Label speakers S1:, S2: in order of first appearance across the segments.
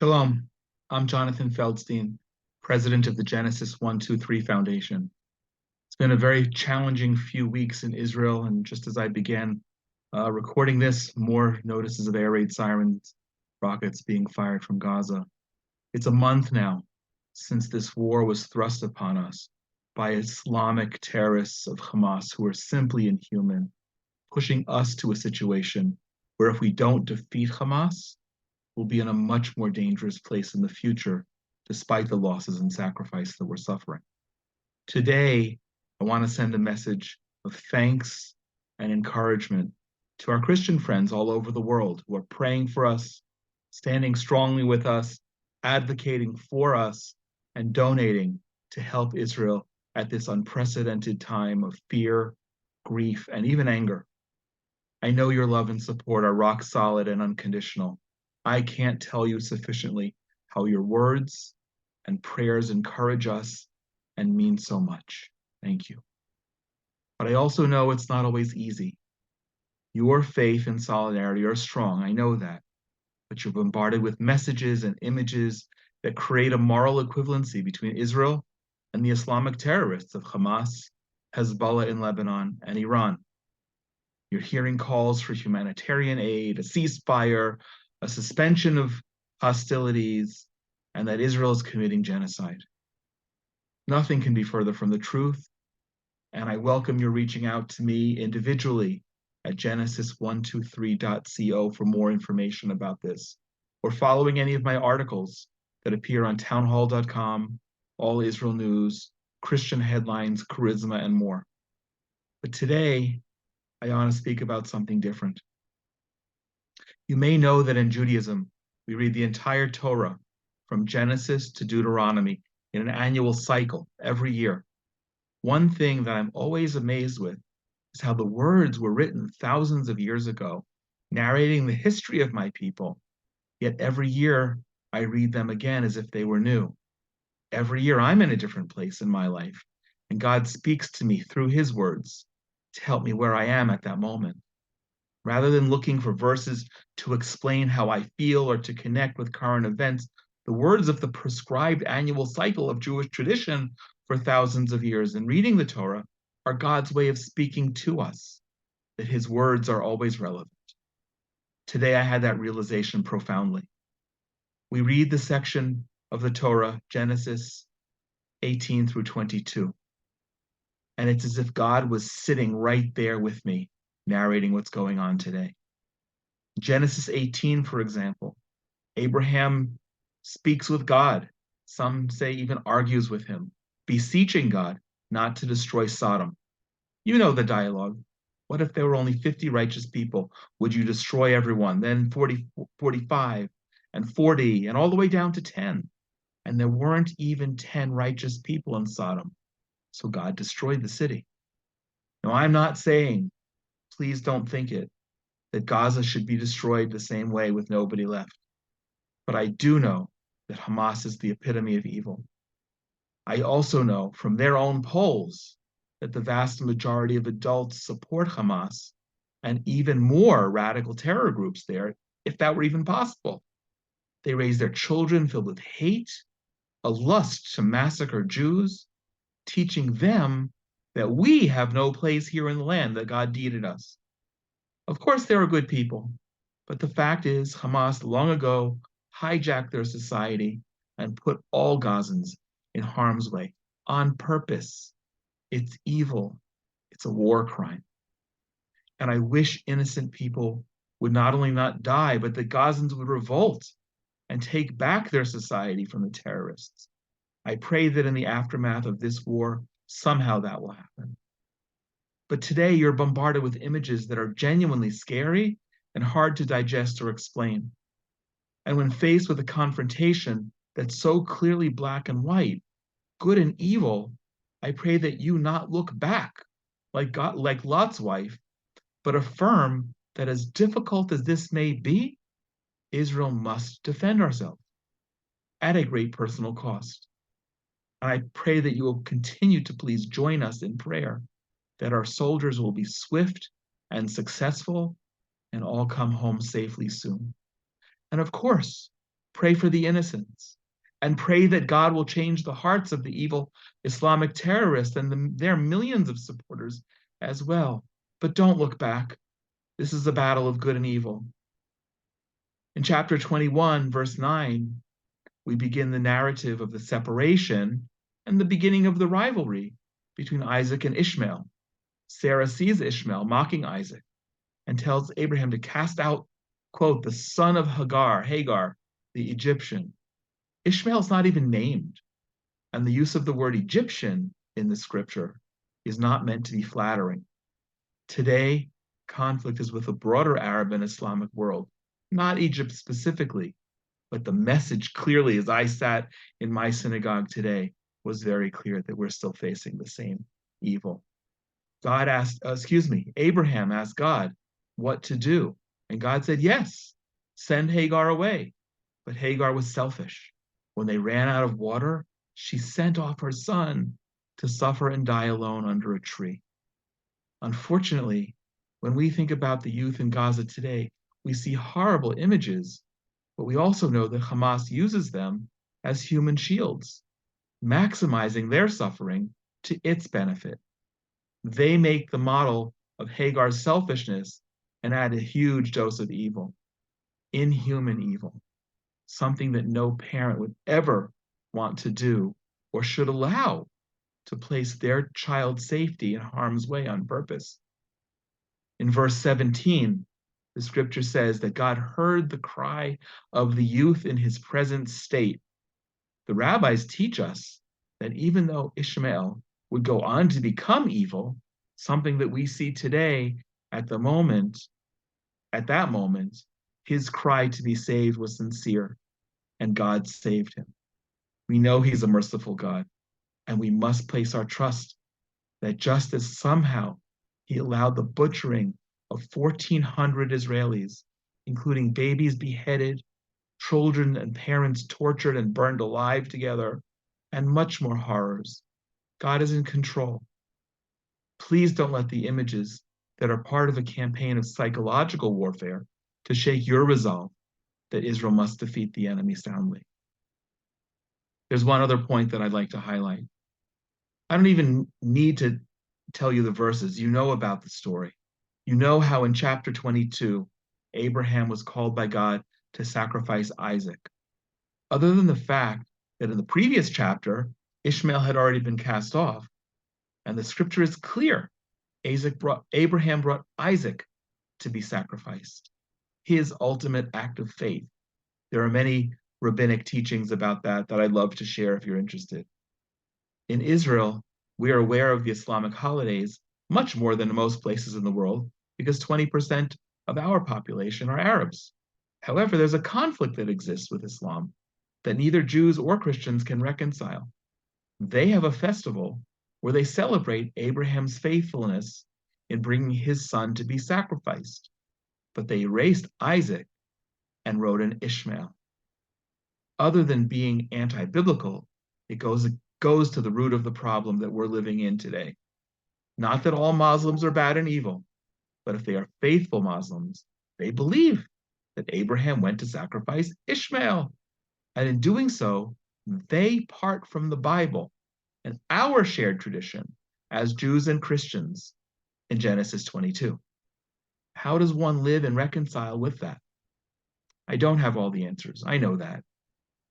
S1: Shalom, I'm Jonathan Feldstein, president of the Genesis 123 Foundation. It's been a very challenging few weeks in Israel, and just as I began recording this, more notices of air raid sirens, rockets being fired from Gaza. It's a month now since this war was thrust upon us by Islamic terrorists of Hamas who are simply inhuman, pushing us to a situation where if we don't defeat Hamas, we'll be in a much more dangerous place in the future, despite the losses and sacrifice that we're suffering. Today, I want to send a message of thanks and encouragement to our Christian friends all over the world who are praying for us, standing strongly with us, advocating for us, and donating to help Israel at this unprecedented time of fear, grief, and even anger. I know your love and support are rock solid and unconditional. I can't tell you sufficiently how your words and prayers encourage us and mean so much. Thank you. But I also know it's not always easy. Your faith and solidarity are strong, I know that. But you're bombarded with messages and images that create a moral equivalency between Israel and the Islamic terrorists of Hamas, Hezbollah in Lebanon, and Iran. You're hearing calls for humanitarian aid, a ceasefire, a suspension of hostilities, and that Israel is committing genocide. Nothing can be further from the truth, and I welcome your reaching out to me individually at genesis123.co for more information about this, or following any of my articles that appear on townhall.com, All Israel News, Christian Headlines, Charisma, and more. But today, I want to speak about something different. You may know that in Judaism, we read the entire Torah from Genesis to Deuteronomy in an annual cycle every year. One thing that I'm always amazed with is how the words were written thousands of years ago, narrating the history of my people. Yet every year I read them again as if they were new. Every year I'm in a different place in my life, and God speaks to me through his words to help me where I am at that moment. Rather than looking for verses to explain how I feel or to connect with current events, the words of the prescribed annual cycle of Jewish tradition for thousands of years in reading the Torah are God's way of speaking to us, that his words are always relevant. Today I had that realization profoundly. We read the section of the Torah, Genesis 18 through 22, and it's as if God was sitting right there with me, narrating what's going on today. Genesis 18, for example, Abraham speaks with God. Some say even argues with him, beseeching God not to destroy Sodom. You know the dialogue. What if there were only 50 righteous people? Would you destroy everyone? Then 40, 45, and 40, and all the way down to 10. And there weren't even 10 righteous people in Sodom. So God destroyed the city. Now, I'm not saying, please don't think it, that Gaza should be destroyed the same way with nobody left. But I do know that Hamas is the epitome of evil. I also know from their own polls that the vast majority of adults support Hamas and even more radical terror groups there, if that were even possible. They raise their children filled with hate, a lust to massacre Jews, teaching them that we have no place here in the land that God deeded us. Of course, there are good people, but the fact is Hamas long ago hijacked their society and put all Gazans in harm's way on purpose. It's evil. It's a war crime. And I wish innocent people would not only not die, but the Gazans would revolt and take back their society from the terrorists. I pray that in the aftermath of this war, somehow that will happen. But today you're bombarded with images that are genuinely scary and hard to digest or explain. And when faced with a confrontation that's so clearly black and white, good and evil, I pray that you not look back like Lot's wife, but affirm that as difficult as this may be, Israel must defend ourselves at a great personal cost. And I pray that you will continue to please join us in prayer, that our soldiers will be swift and successful and all come home safely soon. And of course, Pray for the innocents. And pray that God will change the hearts of the evil Islamic terrorists and their millions of supporters as well. But don't look back. This is a battle of good and evil. In chapter 21, verse 9, we begin the narrative of the separation and the beginning of the rivalry between Isaac and Ishmael. Sarah sees Ishmael mocking Isaac and tells Abraham to cast out, quote, the son of Hagar, the Egyptian. Ishmael's not even named, and the use of the word Egyptian in the scripture is not meant to be flattering. Today, conflict is with the broader Arab and Islamic world, not Egypt specifically, but the message clearly, as I sat in my synagogue today, was very clear that we're still facing the same evil. Abraham asked God what to do. And God said, yes, send Hagar away. But Hagar was selfish. When they ran out of water, she sent off her son to suffer and die alone under a tree. Unfortunately, when we think about the youth in Gaza today, we see horrible images, but we also know that Hamas uses them as human shields, maximizing their suffering to its benefit. They make the model of Hagar's selfishness and add a huge dose of evil, inhuman evil, something that no parent would ever want to do or should allow to place their child's safety in harm's way on purpose. In verse 17, the scripture says that God heard the cry of the youth in his present state. The rabbis teach us that even though Ishmael would go on to become evil, something that we see today at that moment, his cry to be saved was sincere, and God saved him. We know he's a merciful God, and we must place our trust that just as somehow he allowed the butchering of 1,400 Israelis, including babies beheaded, children and parents tortured and burned alive together, and much more horrors. God is in control. Please don't let the images that are part of a campaign of psychological warfare to shake your resolve that Israel must defeat the enemy soundly. There's one other point that I'd like to highlight. I don't even need to tell you the verses. You know about the story. You know how in chapter 22, Abraham was called by God to sacrifice Isaac. Other than the fact that in the previous chapter, Ishmael had already been cast off, and the scripture is clear. Abraham brought Isaac to be sacrificed, his ultimate act of faith. There are many rabbinic teachings about that I'd love to share if you're interested. In Israel, we are aware of the Islamic holidays much more than in most places in the world because 20% of our population are Arabs. However, there's a conflict that exists with Islam that neither Jews or Christians can reconcile. They have a festival where they celebrate Abraham's faithfulness in bringing his son to be sacrificed, but they erased Isaac and wrote in Ishmael. Other than being anti-biblical, it goes to the root of the problem that we're living in today. Not that all Muslims are bad and evil, but if they are faithful Muslims, they believe that Abraham went to sacrifice Ishmael. And in doing so, they part from the Bible and our shared tradition as Jews and Christians in Genesis 22. How does one live and reconcile with that? I don't have all the answers. I know that.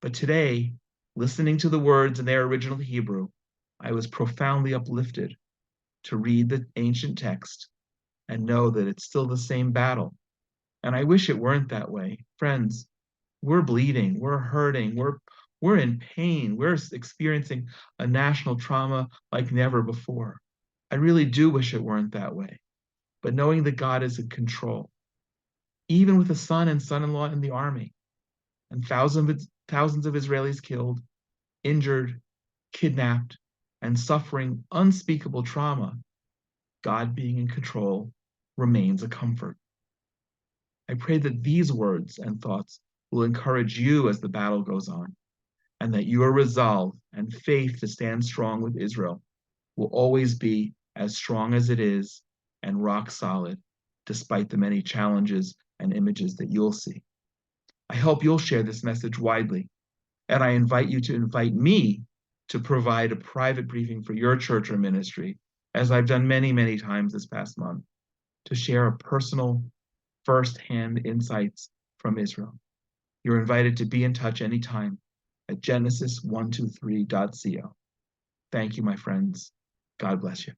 S1: But today, listening to the words in their original Hebrew, I was profoundly uplifted to read the ancient text and know that it's still the same battle. And I wish it weren't that way. Friends, we're bleeding, we're hurting, we're in pain, we're experiencing a national trauma like never before. I really do wish it weren't that way. But knowing that God is in control, even with a son and son-in-law in the army, and thousands of Israelis killed, injured, kidnapped, and suffering unspeakable trauma, God being in control remains a comfort. I pray that these words and thoughts will encourage you as the battle goes on, and that your resolve and faith to stand strong with Israel will always be as strong as it is and rock solid, despite the many challenges and images that you'll see. I hope you'll share this message widely, and I invite you to invite me to provide a private briefing for your church or ministry, as I've done many, many times this past month, to share a personal, first-hand insights from Israel. You're invited to be in touch anytime at genesis123.co. Thank you, my friends. God bless you.